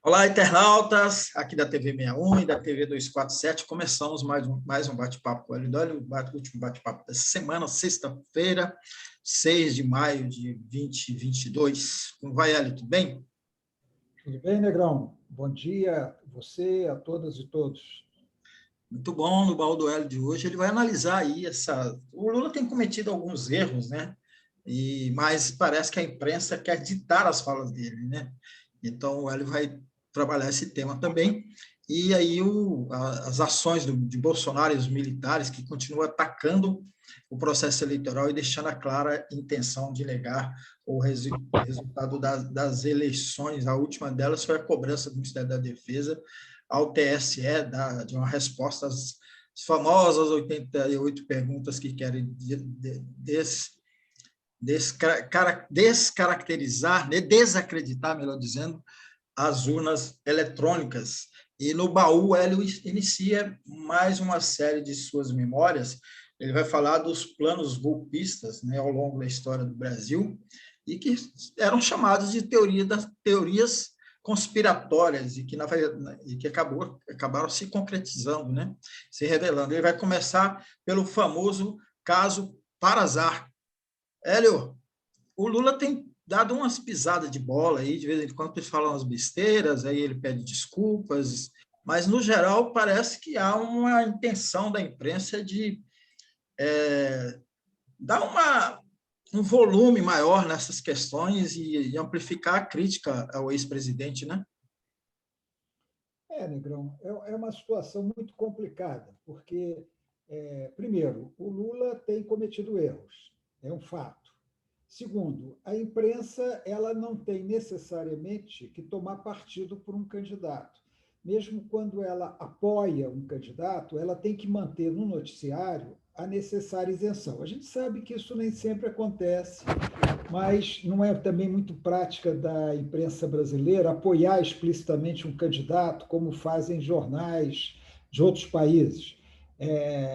Olá, internautas, aqui da TV 61 e da TV 247. Começamos mais um bate-papo com o Hélio Dório, o último bate-papo dessa semana, sexta-feira, 6 de maio de 2022. Como vai, Hélio? Tudo bem? Tudo bem, Negrão? Bom dia a você, a todas e todos. Muito bom. No baú do Hélio de hoje, ele vai analisar aí essa... O Lula tem cometido alguns erros, né? Mas parece que a imprensa quer ditar as falas dele, né? Então, o Hélio vai trabalhar esse tema também. E aí as ações de Bolsonaro e os militares que continuam atacando o processo eleitoral e deixando a clara intenção de negar o resultado das eleições. A última delas foi a cobrança do Ministério da Defesa ao TSE de uma resposta às famosas 88 perguntas que querem descaracterizar, desacreditar, melhor dizendo, as urnas eletrônicas. E no baú, Hélio inicia mais uma série de suas memórias. Ele vai falar dos planos golpistas, né, ao longo da história do Brasil, e que eram chamados de teorias conspiratórias e que acabaram se concretizando, né, se revelando. Ele vai começar pelo famoso caso Parazar. Hélio, o Lula tem dado umas pisadas de bola aí, de vez em quando ele fala umas besteiras, aí ele pede desculpas, mas, no geral, parece que há uma intenção da imprensa de dar um volume maior nessas questões e amplificar a crítica ao ex-presidente, né? Negrão, é uma situação muito complicada, porque, primeiro, o Lula tem cometido erros, é um fato. Segundo, a imprensa ela não tem necessariamente que tomar partido por um candidato. Mesmo quando ela apoia um candidato, ela tem que manter no noticiário a necessária isenção. A gente sabe que isso nem sempre acontece, mas não é também muito prática da imprensa brasileira apoiar explicitamente um candidato, como fazem jornais de outros países.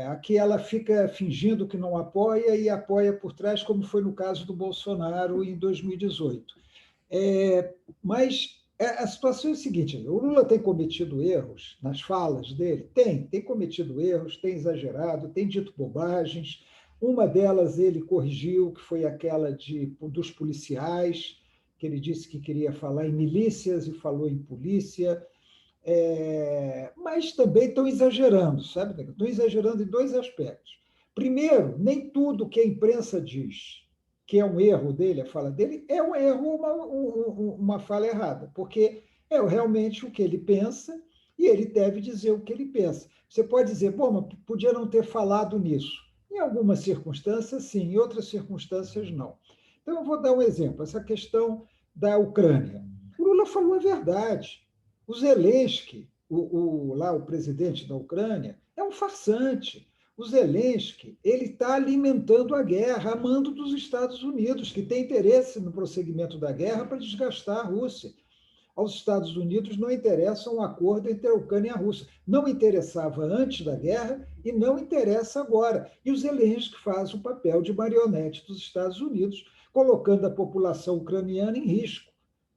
Aqui ela fica fingindo que não apoia e apoia por trás, como foi no caso do Bolsonaro em 2018. Mas a situação é a seguinte: o Lula tem cometido erros nas falas dele? Tem cometido erros, tem exagerado, tem dito bobagens. Uma delas ele corrigiu, que foi aquela dos policiais, que ele disse que queria falar em milícias e falou em polícia. Mas também estão exagerando, sabe? Estão exagerando em dois aspectos. Primeiro, nem tudo que a imprensa diz que é um erro dele, a fala dele, é um erro, uma fala errada, porque é realmente o que ele pensa e ele deve dizer o que ele pensa. Você pode dizer, bom, mas podia não ter falado nisso. Em algumas circunstâncias, sim, em outras circunstâncias, não. Então, eu vou dar um exemplo, essa questão da Ucrânia. O Lula falou a verdade. O Zelensky, o presidente da Ucrânia, é um farsante. O Zelensky ele está alimentando a guerra, a mando dos Estados Unidos, que tem interesse no prosseguimento da guerra para desgastar a Rússia. Aos Estados Unidos não interessa um acordo entre a Ucrânia e a Rússia. Não interessava antes da guerra e não interessa agora. E o Zelensky faz o papel de marionete dos Estados Unidos, colocando a população ucraniana em risco,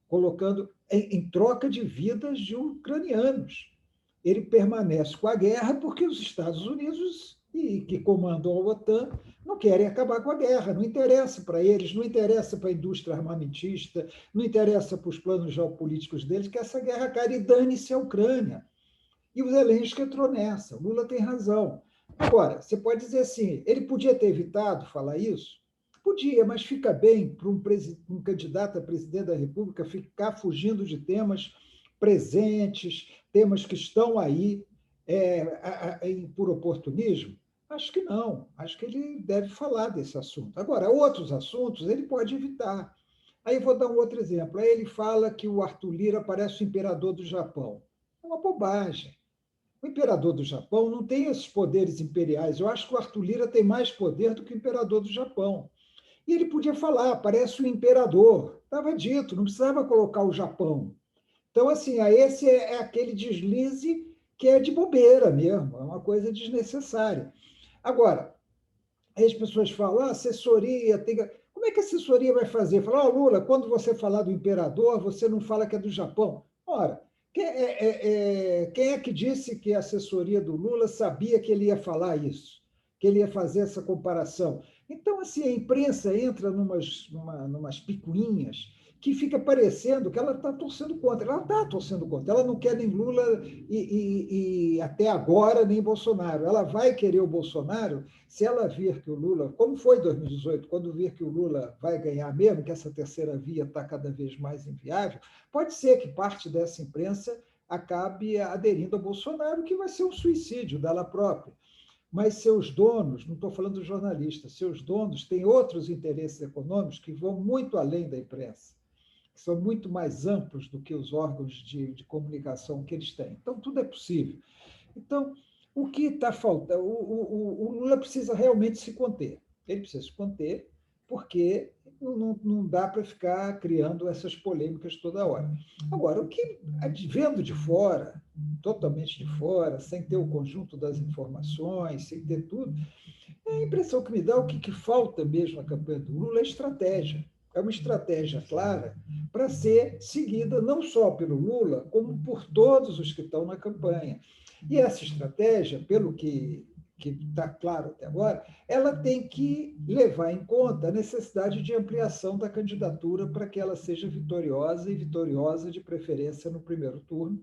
colocando em troca de vidas de ucranianos. Ele permanece com a guerra porque os Estados Unidos, que comandam a OTAN, não querem acabar com a guerra, não interessa para eles, não interessa para a indústria armamentista, não interessa para os planos geopolíticos deles que essa guerra acabe e dane-se a Ucrânia. E o Zelensky entrou nessa, o Lula tem razão. Agora, você pode dizer assim, ele podia ter evitado falar isso? Podia, mas fica bem para um candidato a presidente da República ficar fugindo de temas presentes, temas que estão aí por oportunismo? Acho que não. Acho que ele deve falar desse assunto. Agora, outros assuntos ele pode evitar. Aí eu vou dar um outro exemplo. Aí ele fala que o Arthur Lira parece o imperador do Japão. É uma bobagem. O imperador do Japão não tem esses poderes imperiais. Eu acho que o Arthur Lira tem mais poder do que o imperador do Japão. E ele podia falar, parece o imperador. Estava dito, não precisava colocar o Japão. Então, assim, esse é aquele deslize que é de bobeira mesmo, é uma coisa desnecessária. Agora, aí as pessoas falam, assessoria, tem... Como é que a assessoria vai fazer? Falar, oh, Lula, quando você falar do imperador, você não fala que é do Japão. Ora, quem é que disse que a assessoria do Lula sabia que ele ia falar isso, que ele ia fazer essa comparação? Então, assim, a imprensa entra numas picuinhas que fica parecendo que ela está torcendo contra. Ela está torcendo contra. Ela não quer nem Lula e até agora nem Bolsonaro. Ela vai querer o Bolsonaro se ela vir que o Lula, como foi em 2018, quando vir que o Lula vai ganhar mesmo, que essa terceira via está cada vez mais inviável, pode ser que parte dessa imprensa acabe aderindo ao Bolsonaro, que vai ser um suicídio dela própria. Mas seus donos, não estou falando dos jornalistas, seus donos têm outros interesses econômicos que vão muito além da imprensa, que são muito mais amplos do que os órgãos de comunicação que eles têm. Então, tudo é possível. Então, o que está faltando? O Lula precisa realmente se conter. Ele precisa se conter porque não dá para ficar criando essas polêmicas toda hora. Agora, o que, vendo de fora, totalmente de fora, sem ter o conjunto das informações, sem ter tudo, a impressão que me dá, o que falta mesmo na campanha do Lula é estratégia. É uma estratégia clara para ser seguida não só pelo Lula, como por todos os que estão na campanha. E essa estratégia, pelo que está claro até agora, ela tem que levar em conta a necessidade de ampliação da candidatura para que ela seja vitoriosa, e vitoriosa de preferência no primeiro turno,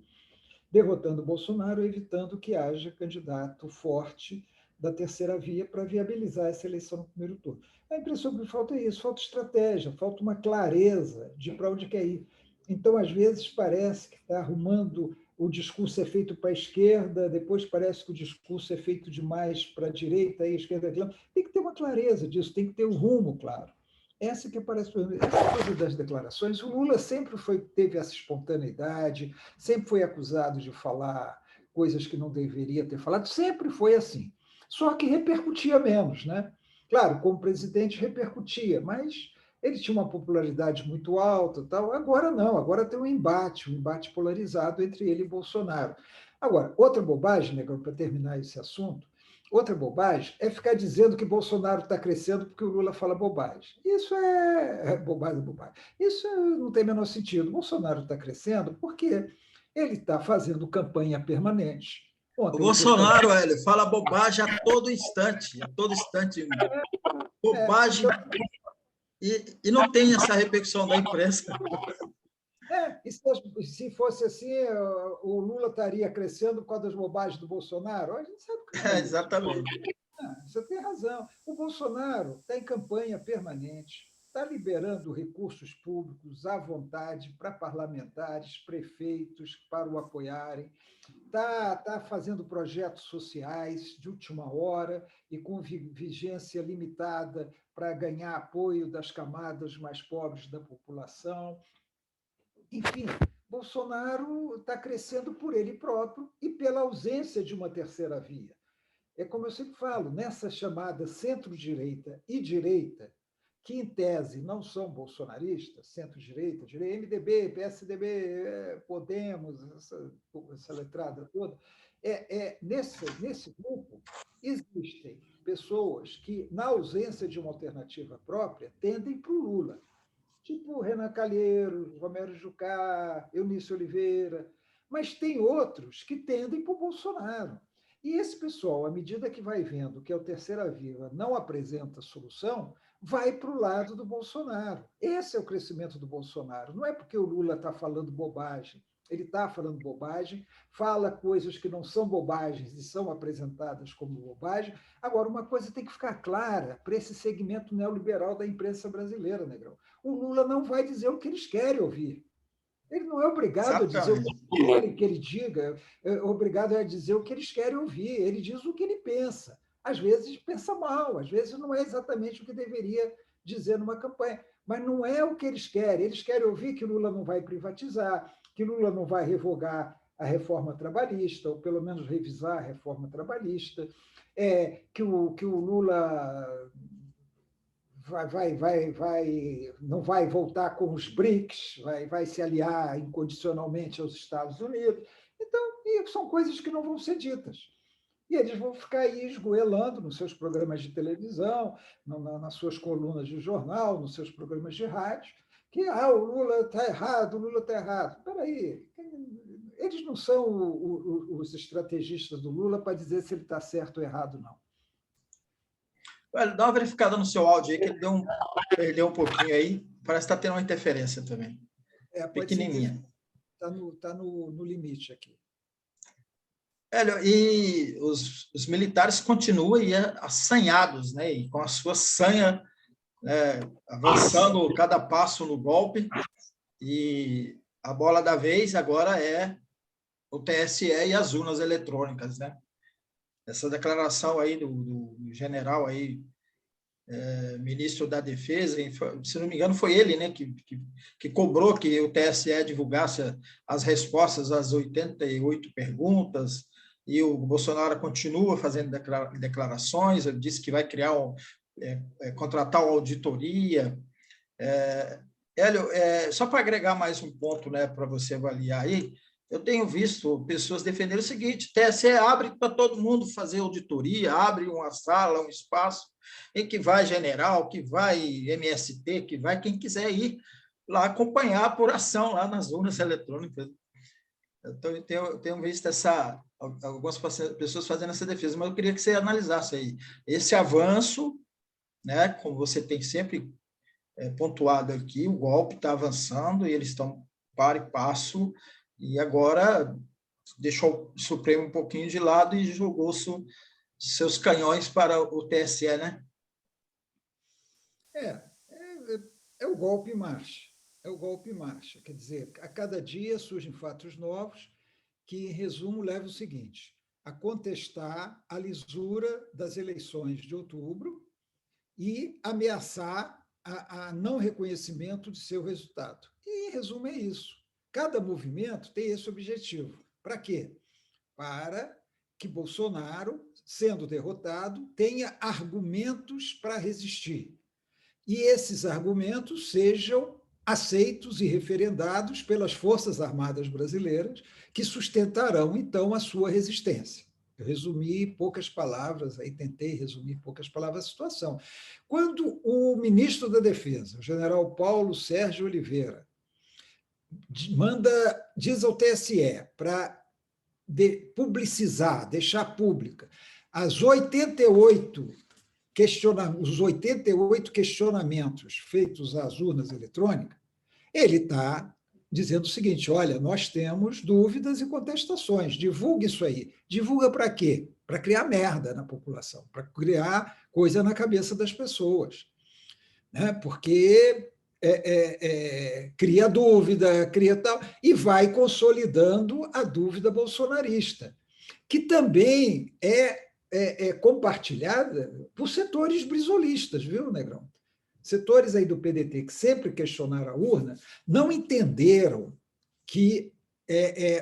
derrotando Bolsonaro, evitando que haja candidato forte da terceira via para viabilizar essa eleição no primeiro turno. A impressão que me falta é isso, falta estratégia, falta uma clareza de para onde quer ir. Então, às vezes, parece que está arrumando, o discurso é feito para a esquerda, depois parece que o discurso é feito demais para a direita, e a esquerda reclama. Tem que ter uma clareza disso, tem que ter um rumo claro. Essa que parece essa coisa das declarações. O Lula sempre teve essa espontaneidade, sempre foi acusado de falar coisas que não deveria ter falado, sempre foi assim. Só que repercutia menos, né? Claro, como presidente repercutia, mas ele tinha uma popularidade muito alta, tal. Agora não, agora tem um embate polarizado entre ele e Bolsonaro. Agora, outra bobagem, Negão, para terminar esse assunto, outra bobagem é ficar dizendo que Bolsonaro está crescendo porque o Lula fala bobagem. Isso é bobagem, bobagem. Isso não tem o menor sentido. Bolsonaro está crescendo porque ele está fazendo campanha permanente. O Ontem ele fez Bolsonaro, Hélio, fala bobagem a todo instante, a todo instante. Bobagem, então, e não tem essa repercussão da imprensa. e se fosse assim, o Lula estaria crescendo por causa das bobagens do Bolsonaro? A gente sabe que não é isso. Exatamente. Você tem razão. O Bolsonaro está em campanha permanente, está liberando recursos públicos à vontade para parlamentares, prefeitos para o apoiarem, está fazendo projetos sociais de última hora e com vigência limitada para ganhar apoio das camadas mais pobres da população. Enfim, Bolsonaro está crescendo por ele próprio e pela ausência de uma terceira via. É como eu sempre falo, nessa chamada centro-direita e direita, que em tese não são bolsonaristas, centro-direita, MDB, PSDB, Podemos, essa letrada toda, nesse grupo existem pessoas que, na ausência de uma alternativa própria, tendem para o Lula, tipo Renan Calheiros, Romero Jucá, Eunício Oliveira, mas tem outros que tendem para o Bolsonaro. E esse pessoal, à medida que vai vendo que a terceira via não apresenta solução, vai para o lado do Bolsonaro. Esse é o crescimento do Bolsonaro. Não é porque o Lula está falando bobagem. Ele está falando bobagem, fala coisas que não são bobagens e são apresentadas como bobagem. Agora, uma coisa tem que ficar clara para esse segmento neoliberal da imprensa brasileira, Negrão. O Lula não vai dizer o que eles querem ouvir. Ele não é obrigado a dizer o que querem que ele diga, é obrigado a dizer o que eles querem ouvir. Ele diz o que ele pensa. Às vezes pensa mal, às vezes não é exatamente o que deveria dizer numa campanha. Mas não é o que eles querem. Eles querem ouvir que Lula não vai privatizar, que Lula não vai revogar a reforma trabalhista, ou pelo menos revisar a reforma trabalhista, que o Lula não vai voltar com os BRICS, vai se aliar incondicionalmente aos Estados Unidos. Então, são coisas que não vão ser ditas. E eles vão ficar aí esgoelando nos seus programas de televisão, nas suas colunas de jornal, nos seus programas de rádio, que o Lula está errado, o Lula está errado. Espera aí, eles não são os estrategistas do Lula para dizer se ele está certo ou errado, não. Olha, dá uma verificada no seu áudio aí, que ele perdeu um pouquinho aí. Parece que está tendo uma interferência também. Pode ser pequenininha. Está no limite aqui. Hélio, e os militares continuam aí assanhados, né? E com a sua sanha, avançando cada passo no golpe, e a bola da vez agora é o TSE e as urnas eletrônicas, né? Essa declaração aí do general aí, ministro da Defesa, se não me engano, foi ele, né, que cobrou que o TSE divulgasse as respostas às 88 perguntas, e o Bolsonaro continua fazendo declarações, ele disse que vai criar contratar uma auditoria. Hélio, só para agregar mais um ponto, né, para você avaliar aí, eu tenho visto pessoas defendendo o seguinte: TSE abre para todo mundo fazer auditoria, abre uma sala, um espaço em que vai general, que vai MST, que vai quem quiser ir lá acompanhar a apuração lá nas urnas eletrônicas. Eu tenho visto algumas pessoas fazendo essa defesa, mas eu queria que você analisasse aí esse avanço, né, como você tem sempre pontuado aqui, o golpe está avançando e eles estão para e passo, e agora deixou o Supremo um pouquinho de lado e jogou seus canhões para o TSE, né? É o golpe em marcha. É o golpe em marcha. Quer dizer, a cada dia surgem fatos novos que, em resumo, levam o seguinte: a contestar a lisura das eleições de outubro e ameaçar a não reconhecimento de seu resultado. E, em resumo, é isso. Cada movimento tem esse objetivo. Para quê? Para que Bolsonaro, sendo derrotado, tenha argumentos para resistir. E esses argumentos sejam aceitos e referendados pelas Forças Armadas brasileiras, que sustentarão, então, a sua resistência. Eu resumi em poucas palavras, aí tentei resumir em poucas palavras a situação. Quando o ministro da Defesa, o general Paulo Sérgio Oliveira, diz ao TSE para publicizar, deixar pública os 88 questionamentos feitos às urnas eletrônicas, ele está dizendo o seguinte: olha, nós temos dúvidas e contestações, divulgue isso aí. Divulga para quê? Para criar merda na população, para criar coisa na cabeça das pessoas. Né? Porque cria dúvida, cria tal, e vai consolidando a dúvida bolsonarista, que também é compartilhada por setores brisolistas, viu, Negrão? Setores aí do PDT que sempre questionaram a urna não entenderam que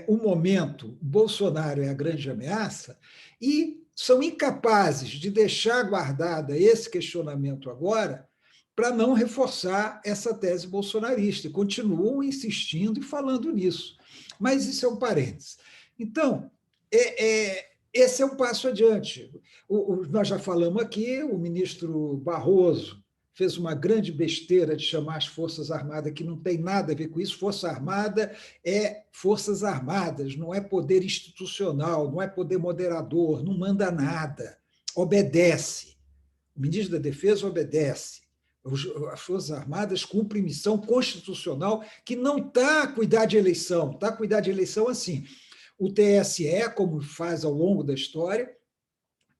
o momento Bolsonaro é a grande ameaça e são incapazes de deixar guardada esse questionamento agora para não reforçar essa tese bolsonarista, e continuam insistindo e falando nisso. Mas isso é um parênteses. Então, esse é um passo adiante. Nós já falamos aqui, o ministro Barroso fez uma grande besteira de chamar as Forças Armadas, que não tem nada a ver com isso. Força Armada é Forças Armadas, não é poder institucional, não é poder moderador, não manda nada, obedece. O ministro da Defesa obedece. As Forças Armadas cumprem missão constitucional que não está a cuidar de eleição, está a cuidar de eleição assim. O TSE, como faz ao longo da história,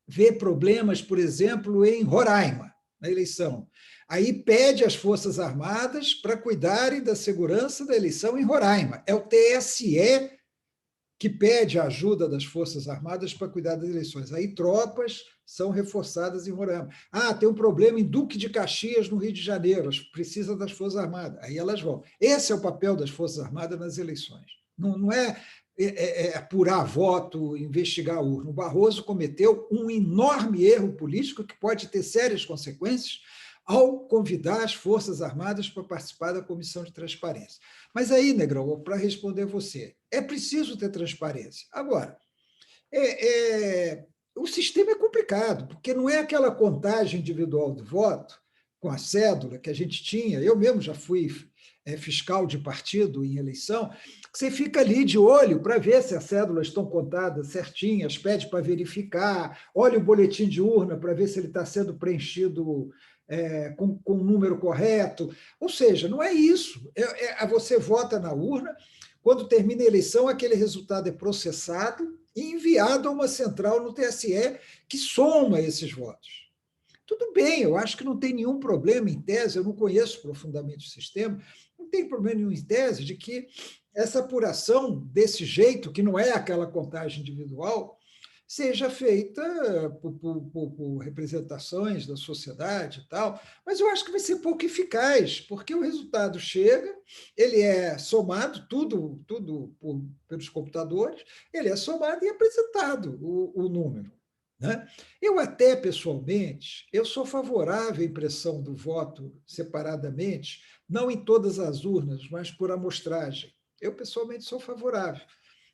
vê problemas, por exemplo, em Roraima, na eleição. Aí pede às Forças Armadas para cuidarem da segurança da eleição em Roraima. É o TSE que pede a ajuda das Forças Armadas para cuidar das eleições. Aí tropas são reforçadas em Roraima. Tem um problema em Duque de Caxias, no Rio de Janeiro, precisa das Forças Armadas. Aí elas vão. Esse é o papel das Forças Armadas nas eleições. Não é apurar voto, investigar a urna. O Barroso cometeu um enorme erro político que pode ter sérias consequências ao convidar as Forças Armadas para participar da Comissão de Transparência. Mas aí, Negrão, para responder você, é preciso ter transparência. Agora, o sistema é complicado, porque não é aquela contagem individual do voto, com a cédula que a gente tinha, eu mesmo já fui fiscal de partido em eleição, que você fica ali de olho para ver se as cédulas estão contadas certinhas, pede para verificar, olha o boletim de urna para ver se ele está sendo preenchido com o número correto. Ou seja, não é isso. Você vota na urna, quando termina a eleição, aquele resultado é processado e enviado a uma central no TSE que soma esses votos. Tudo bem, eu acho que não tem nenhum problema em tese, eu não conheço profundamente o sistema, não tem problema nenhum em tese de que essa apuração desse jeito, que não é aquela contagem individual, seja feita por representações da sociedade e tal, mas eu acho que vai ser pouco eficaz, porque o resultado chega, ele é somado, tudo pelos computadores, ele é somado e é apresentado o número. Né? Eu até, pessoalmente, eu sou favorável à impressão do voto separadamente, não em todas as urnas, mas por amostragem. Eu, pessoalmente, sou favorável.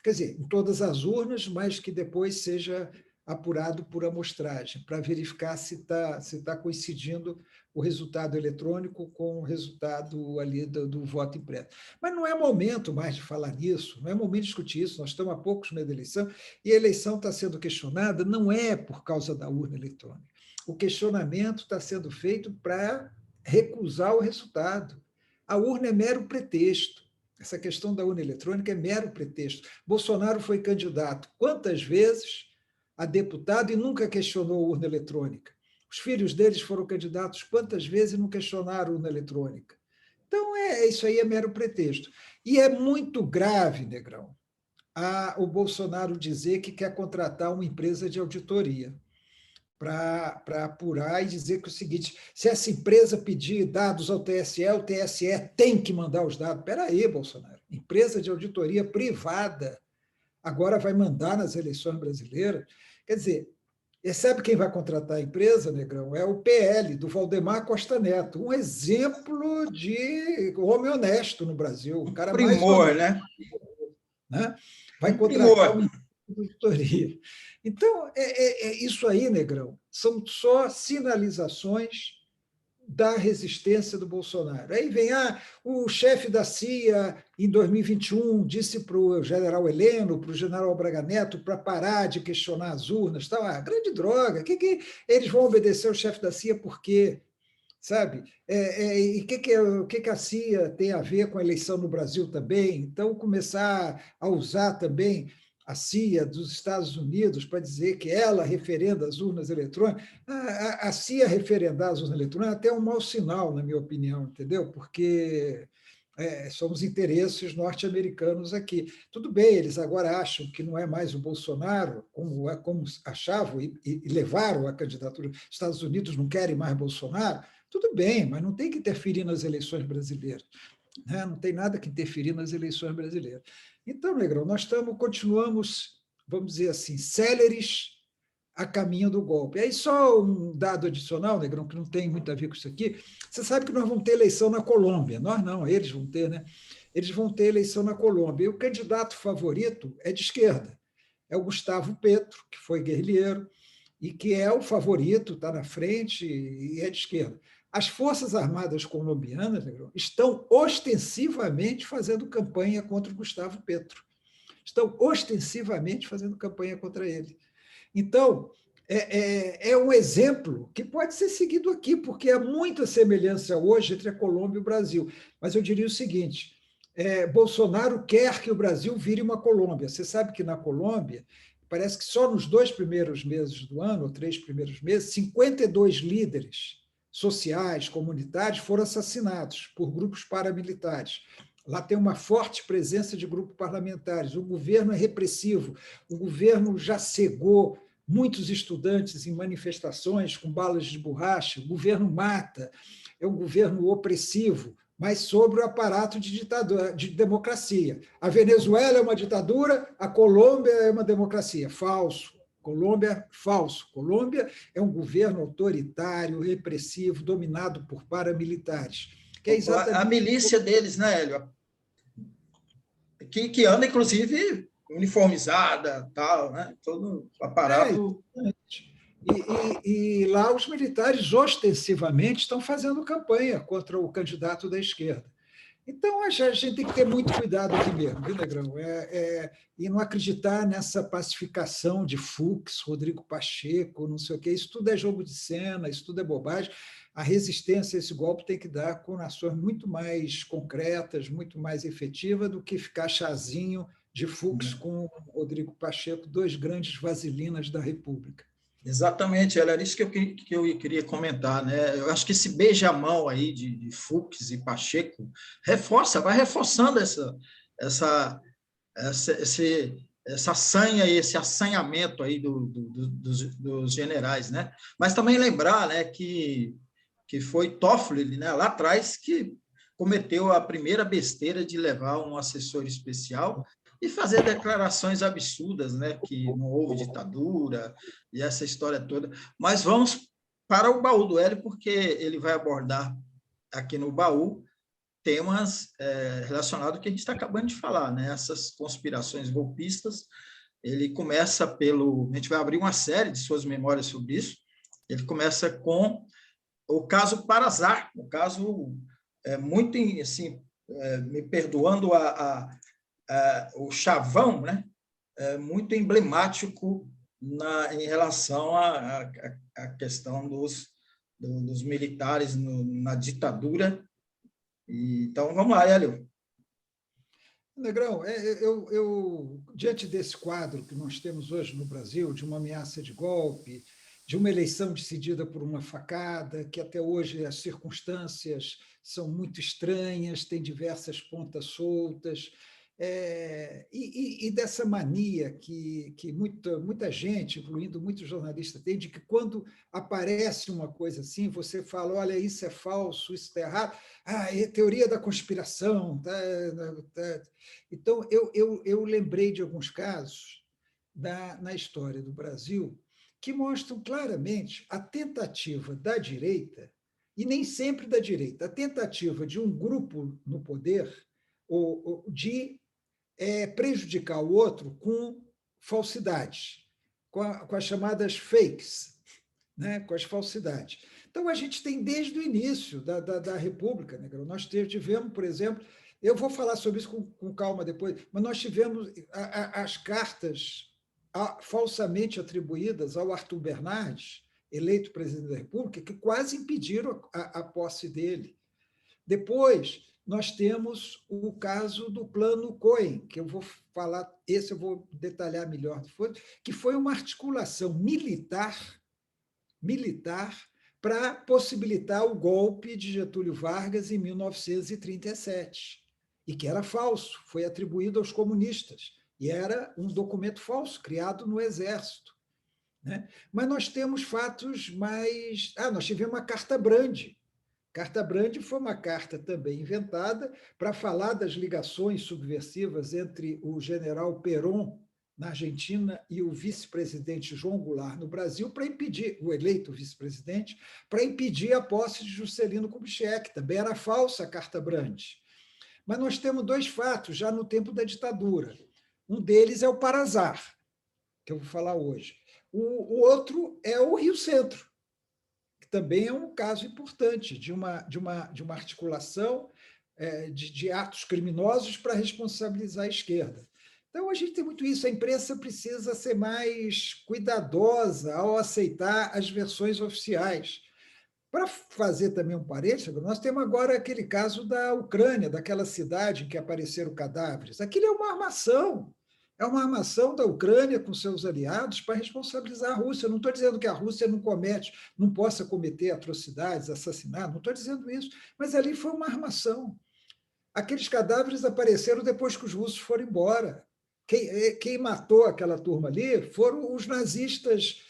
Quer dizer, em todas as urnas, mas que depois seja apurado por amostragem, para verificar se tá coincidindo o resultado eletrônico com o resultado ali do voto impresso. Mas não é momento mais de falar nisso, não é momento de discutir isso, nós estamos há poucos meses da eleição, e a eleição está sendo questionada não é por causa da urna eletrônica. O questionamento está sendo feito para recusar o resultado. A urna é mero pretexto. Essa questão da urna eletrônica é mero pretexto. Bolsonaro foi candidato quantas vezes a deputado e nunca questionou a urna eletrônica? Os filhos deles foram candidatos quantas vezes e não questionaram a urna eletrônica? Então, isso aí é mero pretexto. E é muito grave, Negrão, o Bolsonaro dizer que quer contratar uma empresa de auditoria para apurar e dizer que é o seguinte, se essa empresa pedir dados ao TSE, o TSE tem que mandar os dados. Espera aí, Bolsonaro, empresa de auditoria privada agora vai mandar nas eleições brasileiras? Quer dizer, sabe quem vai contratar a empresa, Negrão? É o PL, do Valdemar Costa Neto, um exemplo de homem honesto no Brasil, o cara mais Primor, honesto, né? né? Vai Um contratar primor. uma auditoria. Então, isso aí, Negrão, são só sinalizações da resistência do Bolsonaro. Aí vem, o chefe da CIA, em 2021, disse para o general Heleno, para o general Braga Neto, para parar de questionar as urnas. Tal. Grande droga, que eles vão obedecer ao chefe da CIA por quê? Sabe? E o que a CIA tem a ver com a eleição no Brasil também? Então, começar a usar também a CIA dos Estados Unidos para dizer que ela referenda as urnas eletrônicas, a CIA referendar as urnas eletrônicas é até um mau sinal, na minha opinião, entendeu? Porque são os interesses norte-americanos aqui. Tudo bem, eles agora acham que não é mais o Bolsonaro, como achavam e levaram a candidatura. Os Estados Unidos não querem mais Bolsonaro. Tudo bem, mas não tem que interferir nas eleições brasileiras. Né? Não tem nada que interferir nas eleições brasileiras. Então, Negrão, continuamos, vamos dizer assim, céleres a caminho do golpe. Aí só um dado adicional, Negrão, que não tem muito a ver com isso aqui. Você sabe que nós vamos ter eleição na Colômbia. Nós não, eles vão ter, né? Eles vão ter eleição na Colômbia. E o candidato favorito é de esquerda. É o Gustavo Petro, que foi guerrilheiro, e que é o favorito, está na frente e é de esquerda. As Forças Armadas colombianas, Negrão, estão ostensivamente fazendo campanha contra o Gustavo Petro. Estão ostensivamente fazendo campanha contra ele. Então, é um exemplo que pode ser seguido aqui, porque há muita semelhança hoje entre a Colômbia e o Brasil. Mas eu diria o seguinte: Bolsonaro quer que o Brasil vire uma Colômbia. Você sabe que na Colômbia, parece que só nos 2 primeiros meses do ano, ou 3 primeiros meses, 52 líderes sociais, comunitários, foram assassinados por grupos paramilitares. Lá tem uma forte presença de grupos parlamentares. O governo é repressivo, o governo já cegou muitos estudantes em manifestações com balas de borracha, o governo mata, é um governo opressivo, mas sobre o aparato de ditadura, de democracia. A Venezuela é uma ditadura, a Colômbia é uma democracia. Falso. Colômbia, falso. Colômbia é um governo autoritário, repressivo, dominado por paramilitares. Que é A exatamente milícia deles, né, Hélio? Que anda, inclusive, uniformizada, tal, né? Todo o aparato. E lá os militares ostensivamente estão fazendo campanha contra o candidato da esquerda. Então, a gente tem que ter muito cuidado aqui mesmo, viu, Negrão? E não acreditar nessa pacificação de Fux, Rodrigo Pacheco, não sei o quê. Isso tudo é jogo de cena, isso tudo é bobagem. A resistência a esse golpe tem que dar com ações muito mais concretas, muito mais efetivas do que ficar chazinho de Fux com Rodrigo Pacheco, dois grandes vasilinas da República. Exatamente, era isso que eu queria comentar, né? Eu acho que esse beijamão aí de Fux e Pacheco vai reforçando essa sanha e esse assanhamento aí dos generais, né? Mas também lembrar, né, que foi Toffoli, né, lá atrás, que cometeu a primeira besteira de levar um assessor especial e fazer declarações absurdas, né, que não houve ditadura e essa história toda. Mas vamos para o baú do Hélio, porque ele vai abordar aqui no baú temas relacionados ao que a gente está acabando de falar, né? Essas conspirações golpistas. Ele começa a gente vai abrir uma série de suas memórias sobre isso. Ele começa com o caso Parazar, o caso muito, assim, me perdoando o chavão, né? Muito emblemático em relação à questão dos militares na ditadura. Então, vamos lá, Hélio. Negrão, diante desse quadro que nós temos hoje no Brasil, de uma ameaça de golpe, de uma eleição decidida por uma facada, que até hoje as circunstâncias são muito estranhas, tem diversas pontas soltas, e dessa mania que muita gente, incluindo muitos jornalistas, tem, de que quando aparece uma coisa assim, você fala, olha, isso é falso, isso está errado, é teoria da conspiração. Tá. Então, eu lembrei de alguns casos na história do Brasil que mostram claramente a tentativa da direita, e nem sempre da direita, a tentativa de um grupo no poder de prejudicar o outro com falsidades, com as chamadas fakes, né? Com as falsidades. Então, a gente tem desde o início da República, né? Nós tivemos, por exemplo, eu vou falar sobre isso com calma depois, mas nós tivemos as cartas falsamente atribuídas ao Arthur Bernardes, eleito presidente da República, que quase impediram a posse dele. Depois, nós temos o caso do Plano Cohen, que eu vou falar, esse eu vou detalhar melhor depois, que foi uma articulação militar para possibilitar o golpe de Getúlio Vargas em 1937, e que era falso, foi atribuído aos comunistas, e era um documento falso, criado no Exército. Né? Mas nós temos fatos mais... nós tivemos a Carta Brande. Carta Brande foi uma carta também inventada para falar das ligações subversivas entre o general Perón, na Argentina, e o vice-presidente João Goulart no Brasil, para impedir, o eleito vice-presidente, para impedir a posse de Juscelino Kubitschek. Também era falsa a Carta Brande. Mas nós temos dois fatos já no tempo da ditadura. Um deles é o Parazar, que eu vou falar hoje. O outro é o Rio Centro, que também é um caso importante de uma articulação de atos criminosos para responsabilizar a esquerda. Então, a gente tem muito isso. A imprensa precisa ser mais cuidadosa ao aceitar as versões oficiais. Para fazer também um parênteses, nós temos agora aquele caso da Ucrânia, daquela cidade em que apareceram cadáveres. Aquilo é uma armação. É uma armação da Ucrânia com seus aliados para responsabilizar a Rússia. Eu não estou dizendo que a Rússia não possa cometer atrocidades, assassinatos, não estou dizendo isso, mas ali foi uma armação. Aqueles cadáveres apareceram depois que os russos foram embora. Quem matou aquela turma ali foram os nazistas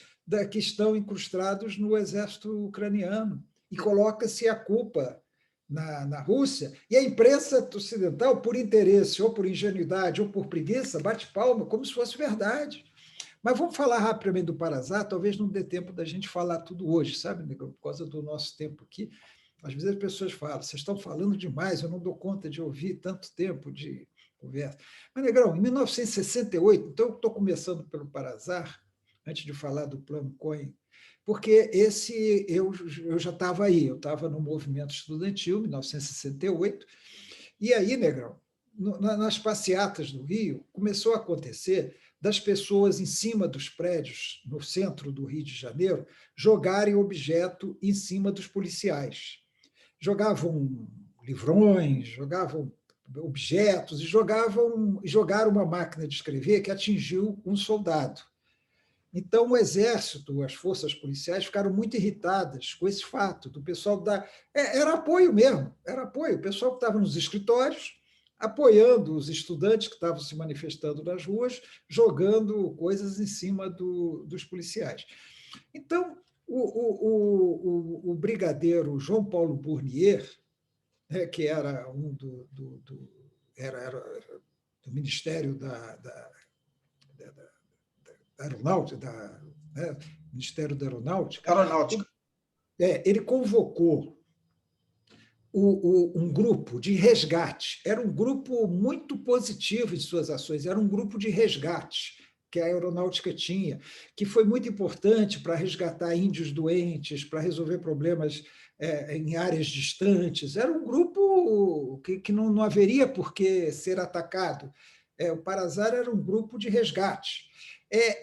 que estão incrustados no exército ucraniano. E coloca-se a culpa na Rússia, e a imprensa ocidental, por interesse, ou por ingenuidade, ou por preguiça, bate palma como se fosse verdade. Mas vamos falar rapidamente do Parazar, talvez não dê tempo da gente falar tudo hoje, sabe, Negro? Por causa do nosso tempo aqui. Às vezes as pessoas falam, vocês estão falando demais, eu não dou conta de ouvir tanto tempo de conversa. Mas, Negrão, em 1968, então eu estou começando pelo Parazar, antes de falar do Plano Cohen, porque eu já estava aí, eu estava no movimento estudantil, em 1968, e aí, Negrão, nas passeatas do Rio, começou a acontecer das pessoas em cima dos prédios, no centro do Rio de Janeiro, jogarem objeto em cima dos policiais. Jogavam livrões, jogavam objetos e jogaram uma máquina de escrever que atingiu um soldado. Então, o Exército, as forças policiais ficaram muito irritadas com esse fato do pessoal da. Era apoio mesmo, era apoio. O pessoal que estava nos escritórios, apoiando os estudantes que estavam se manifestando nas ruas, jogando coisas em cima dos policiais. Então, o brigadeiro João Paulo Burnier, que era era do Ministério da Aeronáutica, Ministério da Aeronáutica, Aeronáutica. Ele convocou um grupo de resgate. Era um grupo muito positivo em suas ações, era um grupo de resgate que a aeronáutica tinha, que foi muito importante para resgatar índios doentes, para resolver problemas em áreas distantes. Era um grupo que não haveria por que ser atacado. O Parazar era um grupo de resgate.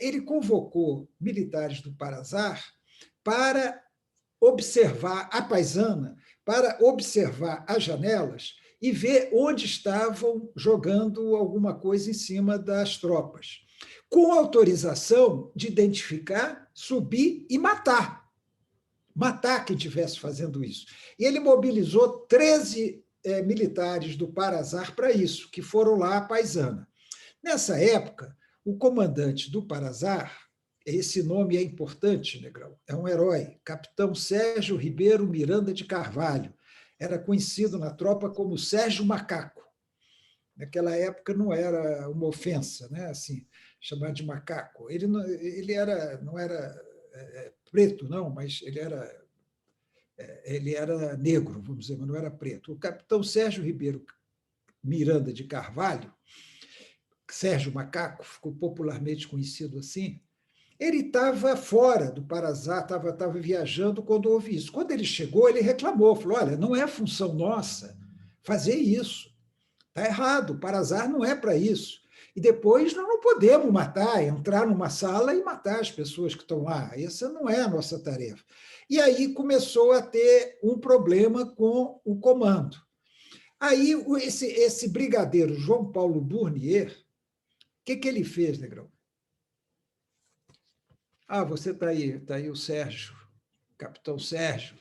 Ele convocou militares do Parazar para observar a paisana, para observar as janelas e ver onde estavam jogando alguma coisa em cima das tropas, com autorização de identificar, subir e matar quem estivesse fazendo isso. E ele mobilizou 13 militares do Parazar para isso, que foram lá à paisana. Nessa época, o comandante do Parazar, esse nome é importante, Negrão, é um herói, Capitão Sérgio Ribeiro Miranda de Carvalho, era conhecido na tropa como Sérgio Macaco. Naquela época não era uma ofensa, né? Assim, chamar de macaco. Ele não era preto, não, mas ele era negro, vamos dizer, mas não era preto. O capitão Sérgio Ribeiro Miranda de Carvalho, Sérgio Macaco, ficou popularmente conhecido assim, ele estava fora do Parazá, estava viajando quando houve isso. Quando ele chegou, ele reclamou, falou, olha, não é função nossa fazer isso, está errado, o Parazar não é para isso. E depois nós não podemos entrar numa sala e matar as pessoas que estão lá, essa não é a nossa tarefa. E aí começou a ter um problema com o comando. Aí esse brigadeiro João Paulo Burnier, o que ele fez, Negrão? Você está aí o Sérgio, capitão Sérgio.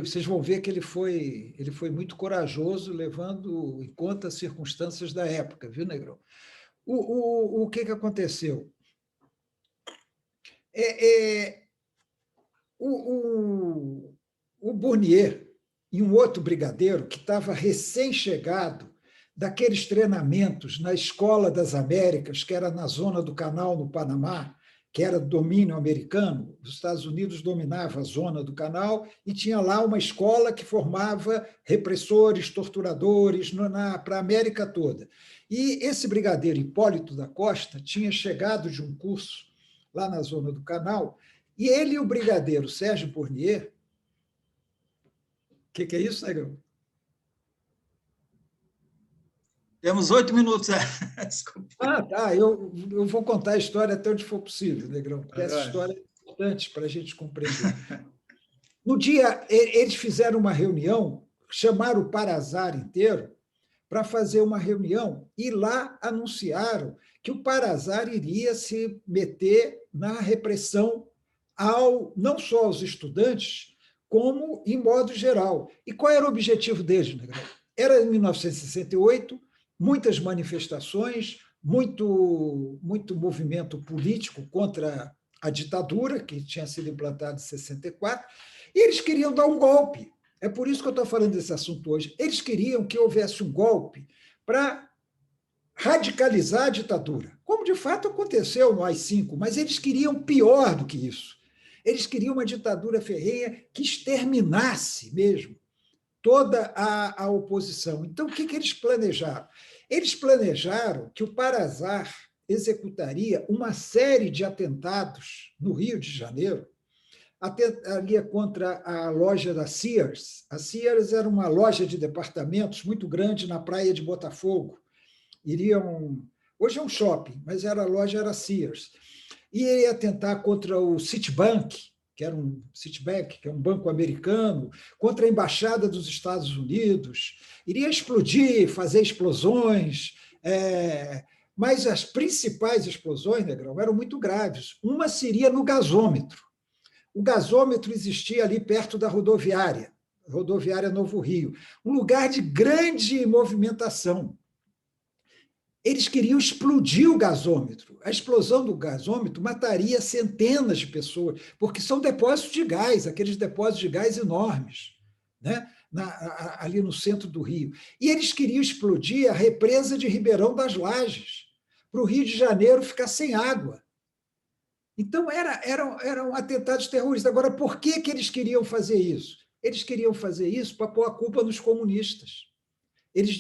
Vocês vão ver que ele foi muito corajoso, levando em conta as circunstâncias da época, viu, Negrão? O que aconteceu? O Burnier e um outro brigadeiro que estava recém-chegado daqueles treinamentos na Escola das Américas, que era na zona do Canal, no Panamá, que era domínio americano, os Estados Unidos dominava a zona do Canal e tinha lá uma escola que formava repressores, torturadores para a América toda. E esse brigadeiro Hipólito da Costa tinha chegado de um curso lá na zona do Canal, e ele e o brigadeiro Sérgio Burnier... O que é isso, Negão? Temos 8 minutos. Desculpa. Tá. Eu vou contar a história até onde for possível, Negrão, porque essa história é importante para a gente compreender. No dia, eles fizeram uma reunião, chamaram o Parazar inteiro para fazer uma reunião, e lá anunciaram que o Parazar iria se meter na repressão não só aos estudantes, como em modo geral. E qual era o objetivo deles, Negrão? Era em 1968, muitas manifestações, muito movimento político contra a ditadura, que tinha sido implantada em 64, e eles queriam dar um golpe. É por isso que eu estou falando desse assunto hoje. Eles queriam que houvesse um golpe para radicalizar a ditadura, como de fato aconteceu no AI-5, mas eles queriam pior do que isso. Eles queriam uma ditadura ferrenha que exterminasse mesmo toda a oposição. Então, o que eles planejaram? Eles planejaram que o Parazar executaria uma série de atentados no Rio de Janeiro, atentaria contra a loja da Sears. A Sears era uma loja de departamentos muito grande na praia de Botafogo. Hoje é um shopping, mas a loja era Sears. E ele ia atentar contra o Citibank, que é um banco americano, contra a Embaixada dos Estados Unidos. Iria explodir, fazer explosões, mas as principais explosões, Negrão, eram muito graves. Uma seria no gasômetro. O gasômetro existia ali perto da rodoviária Novo Rio, um lugar de grande movimentação. Eles queriam explodir o gasômetro. A explosão do gasômetro mataria centenas de pessoas, porque são depósitos de gás, aqueles depósitos de gás enormes, né? Ali no centro do Rio. E eles queriam explodir a represa de Ribeirão das Lajes, para o Rio de Janeiro ficar sem água. Então, eram atentados terroristas. Agora, por que eles queriam fazer isso? Eles queriam fazer isso para pôr a culpa nos comunistas. Eles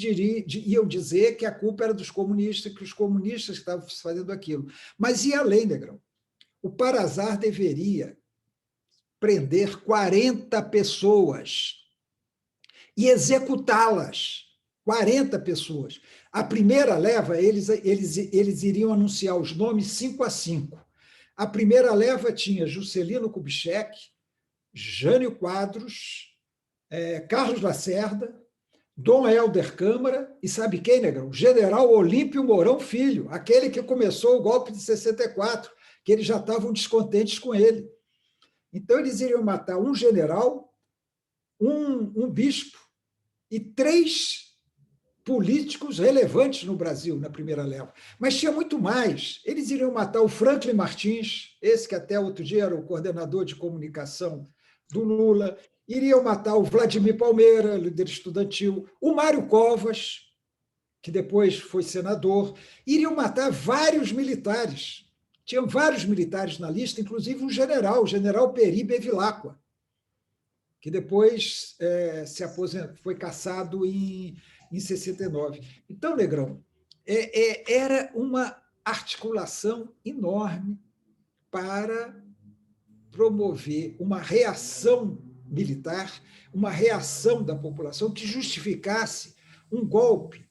iam dizer que a culpa era dos comunistas, que os comunistas estavam fazendo aquilo. Mas ia além, Negrão. O Parazar deveria prender 40 pessoas e executá-las. 40 pessoas. A primeira leva, eles iriam anunciar os nomes 5 a 5. A primeira leva tinha Juscelino Kubitschek, Jânio Quadros, Carlos Lacerda, Dom Helder Câmara e sabe quem, Negrão? General Olímpio Mourão Filho, aquele que começou o golpe de 64, que eles já estavam descontentes com ele. Então, eles iriam matar um general, um bispo e 3 políticos relevantes no Brasil, na primeira leva. Mas tinha muito mais. Eles iriam matar o Franklin Martins, esse que até outro dia era o coordenador de comunicação do Lula, iriam matar o Vladimir Palmeira, líder estudantil, o Mário Covas, que depois foi senador, iriam matar vários militares. Tinham vários militares na lista, inclusive um general, o general Peri Bevilacqua, que depois se aposentou, foi cassado em 69. Então, Negrão, era uma articulação enorme para promover uma reação militar, uma reação da população que justificasse um golpe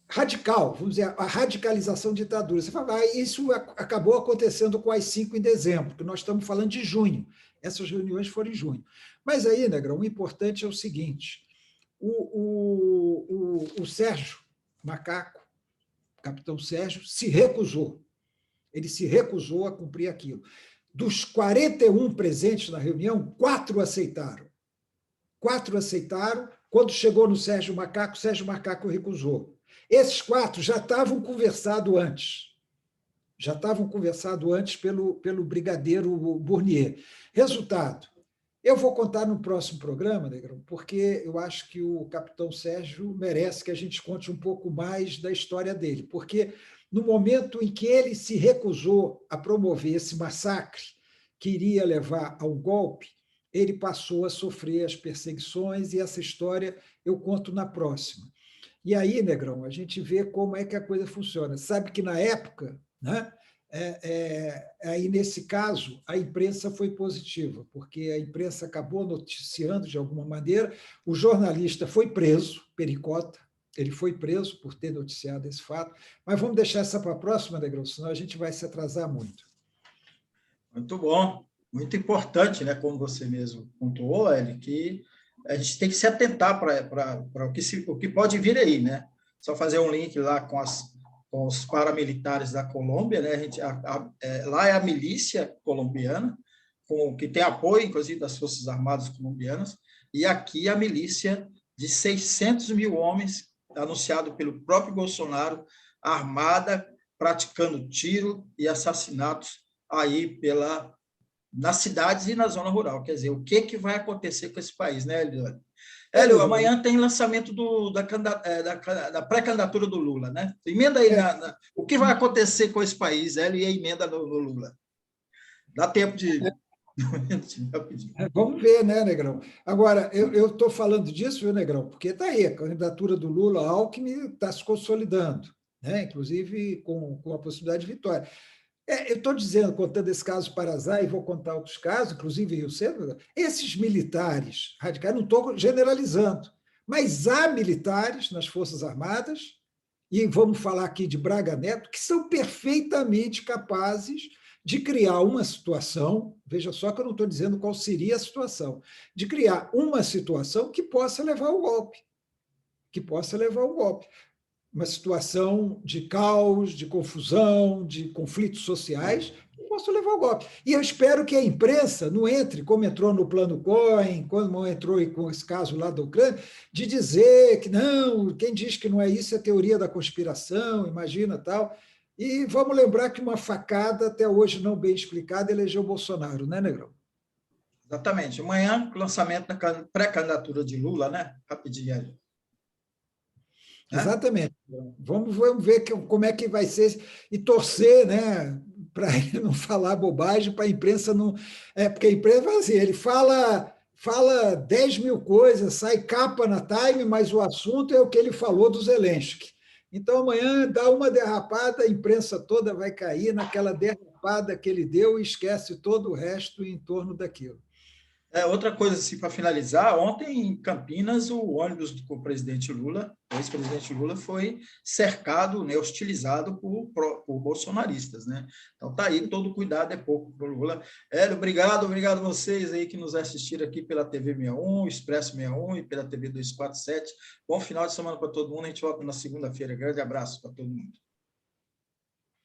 radical, vamos dizer, a radicalização da ditadura. Você fala, isso acabou acontecendo com as 5 em dezembro, que nós estamos falando de junho. Essas reuniões foram em junho. Mas aí, Negrão, o importante é o seguinte, o Sérgio Macaco, o capitão Sérgio, se recusou. Ele se recusou a cumprir aquilo. Dos 41 presentes na reunião, 4 aceitaram. 4 aceitaram. Quando chegou no Sérgio Macaco recusou. Esses 4 já estavam conversados antes. Já estavam conversados antes pelo brigadeiro Bournier. Resultado, eu vou contar no próximo programa, Negrão, porque eu acho que o capitão Sérgio merece que a gente conte um pouco mais da história dele, porque no momento em que ele se recusou a promover esse massacre que iria levar ao golpe, ele passou a sofrer as perseguições, e essa história eu conto na próxima. E aí, Negrão, a gente vê como é que a coisa funciona. Sabe que, na época, né, aí, nesse caso, a imprensa foi positiva, porque a imprensa acabou noticiando de alguma maneira, o jornalista foi preso, Pericota, ele foi preso por ter noticiado esse fato, mas vamos deixar essa para a próxima, Negrão, senão a gente vai se atrasar muito. Muito bom, muito importante, né? Como você mesmo pontuou, Hélio, que a gente tem que se atentar para o que pode vir aí, né? Só fazer um link lá com os paramilitares da Colômbia, né? Lá é a milícia colombiana, que tem apoio, inclusive, das Forças Armadas colombianas, e aqui a milícia de 600 mil homens, anunciado pelo próprio Bolsonaro, armada, praticando tiro e assassinatos aí nas cidades e na zona rural. Quer dizer, o que vai acontecer com esse país, né, Hélio? Hélio, amanhã tem lançamento da pré-candidatura do Lula, né? Emenda aí o que vai acontecer com esse país, Hélio, e a emenda do Lula. Dá tempo de... Vamos ver, né, Negrão? Agora, eu estou falando disso, viu, Negrão? Porque está aí, a candidatura do Lula, Alckmin está se consolidando. né? Inclusive com a possibilidade de vitória. Eu estou dizendo, contando esse caso Parazá, e vou contar outros casos, inclusive Rio Centro, esses militares radicais, não estou generalizando, mas há militares nas Forças Armadas, e vamos falar aqui de Braga Neto, que são perfeitamente capazes de criar uma situação, veja só que eu não estou dizendo qual seria a situação, de criar uma situação que possa levar ao golpe, que possa levar ao golpe. Uma situação de caos, de confusão, de conflitos sociais, que possa levar ao golpe. E eu espero que a imprensa não entre, como entrou no plano Cohen, como entrou com esse caso lá da Ucrânia, de dizer que não, quem diz que não é isso é teoria da conspiração, imagina tal. E vamos lembrar que uma facada, até hoje não bem explicada, elegeu Bolsonaro, né, Negrão? Exatamente. Amanhã, lançamento da pré-candidatura de Lula, né? Rapidinho. Né? Exatamente. Vamos ver como é que vai ser e torcer, né, para ele não falar bobagem, para a imprensa não. Porque a imprensa vai assim, ele fala 10 mil coisas, sai capa na Time, mas o assunto é o que ele falou do Zelensky. Então, amanhã dá uma derrapada, a imprensa toda vai cair naquela derrapada que ele deu e esquece todo o resto em torno daquilo. Outra coisa, assim, para finalizar, ontem em Campinas, o ônibus com o presidente Lula, o ex-presidente Lula, foi cercado, né, hostilizado por bolsonaristas, né? Então tá aí, todo cuidado é pouco para o Lula. Hélio, obrigado a vocês aí que nos assistiram aqui pela TV 61, Expresso 61 e pela TV 247. Bom final de semana para todo mundo, a gente volta na segunda-feira. Grande abraço para todo mundo.